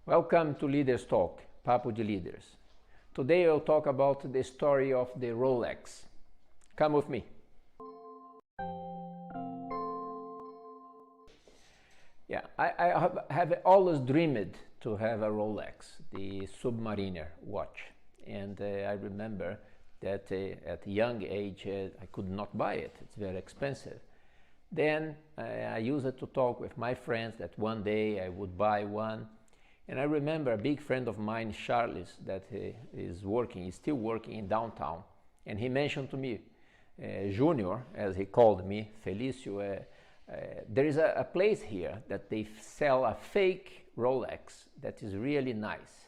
Welcome to Leaders Talk, Papo de Leaders. Today I'll talk about the story of the Rolex. Come with me. Yeah, I have always dreamed to have a Rolex, the Submariner watch. And I remember that at a young age I could not buy it. It's very expensive. Then I used it to talk with my friends that one day I would buy one. And I remember a big friend of mine, Charles, that is still working in downtown. And he mentioned to me, Junior, as he called me, Felicio, there is a place here that they sell a fake Rolex that is really nice.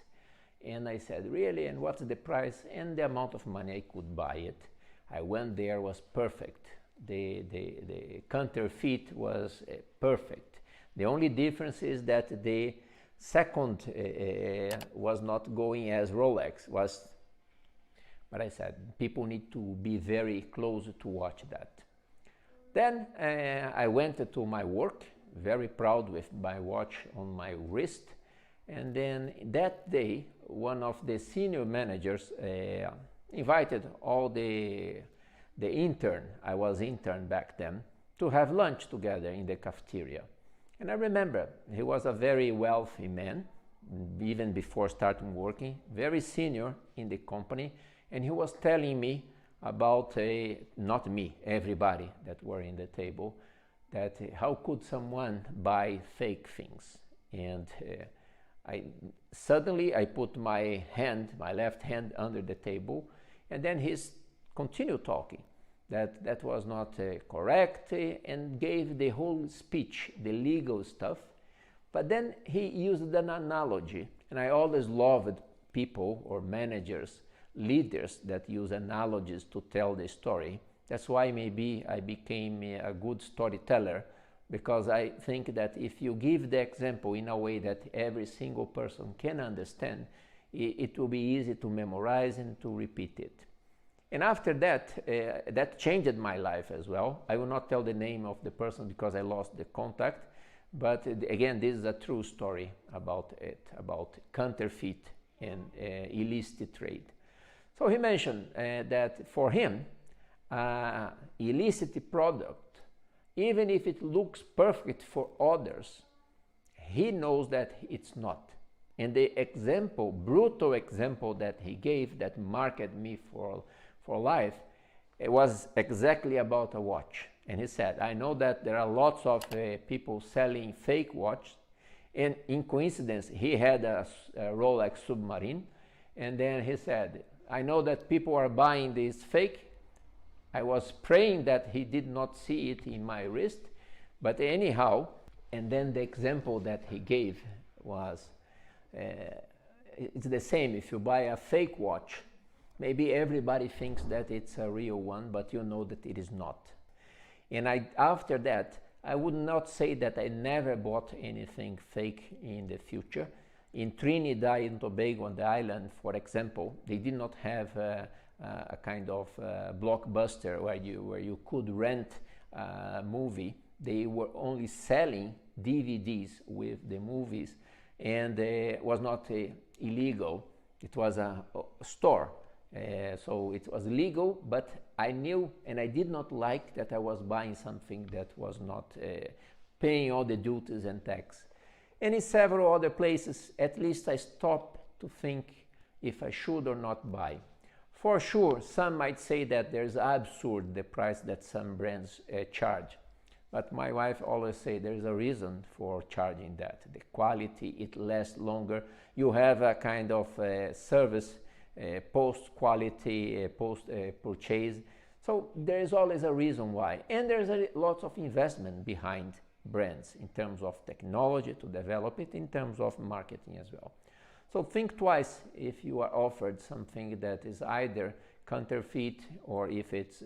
And I said, really? And what's the price? And the amount of money I could buy it. I went there, was perfect. The counterfeit was perfect. The only difference is that the second was not going as Rolex was, but I said people need to be very close to watch that. Then I went to my work, very proud with my watch on my wrist, and then that day one of the senior managers invited all the intern, I was intern back then, to have lunch together in the cafeteria. And I remember he was a very wealthy man, even before starting working, very senior in the company, and he was telling me about, not me, everybody that were in the table, that how could someone buy fake things? And suddenly I put my left hand under the table, and then he continued talking. That was not correct, and gave the whole speech, the legal stuff. But then he used an analogy, and I always loved people or managers, leaders that use analogies to tell the story. That's why maybe I became a good storyteller, because I think that if you give the example in a way that every single person can understand, it will be easy to memorize and to repeat it. And after that, that changed my life as well. I will not tell the name of the person because I lost the contact. But again, this is a true story about it, about counterfeit and illicit trade. So he mentioned that for him, illicit product, even if it looks perfect for others, he knows that it's not. And the example, brutal example that he gave that marked me for life, it was exactly about a watch. And he said, I know that there are lots of people selling fake watches, and in coincidence he had a Rolex Submarine, and then he said, I know that people are buying this fake. I was praying that he did not see it in my wrist, but anyhow. And then the example that he gave was, it's the same if you buy a fake watch. Maybe everybody thinks that it's a real one, but you know that it is not. And after that, I would not say that I never bought anything fake in the future. In Trinidad and Tobago, on the island, for example, they did not have a kind of blockbuster where you could rent a movie. They were only selling DVDs with the movies, and it was not illegal. It was a store. So it was legal, but I knew and I did not like that I was buying something that was not paying all the duties and tax. And in several other places, at least I stopped to think if I should or not buy. For sure, some might say that there's absurd the price that some brands charge. But my wife always say there's a reason for charging that. The quality, it lasts longer. You have a kind of service post-quality, post-purchase. So there is always a reason why. And there's lots of investment behind brands in terms of technology to develop it, in terms of marketing as well. So think twice if you are offered something that is either counterfeit or if it's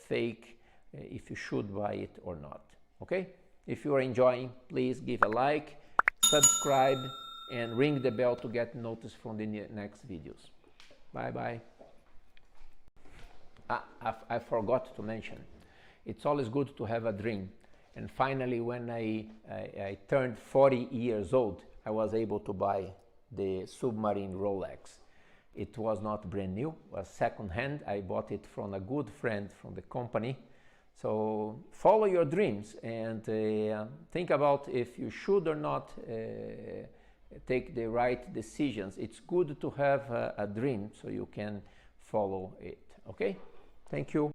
fake, if you should buy it or not. Okay? If you are enjoying, please give a like, subscribe, and ring the bell to get notice from the next videos. Bye-bye. I forgot to mention, it's always good to have a dream. And finally, when I turned 40 years old, I was able to buy the submarine Rolex. It was not brand new, it was second hand. I bought it from a good friend from the company. So follow your dreams and think about if you should or not take the right decisions. It's good to have a dream so you can follow it. Okay? Thank you.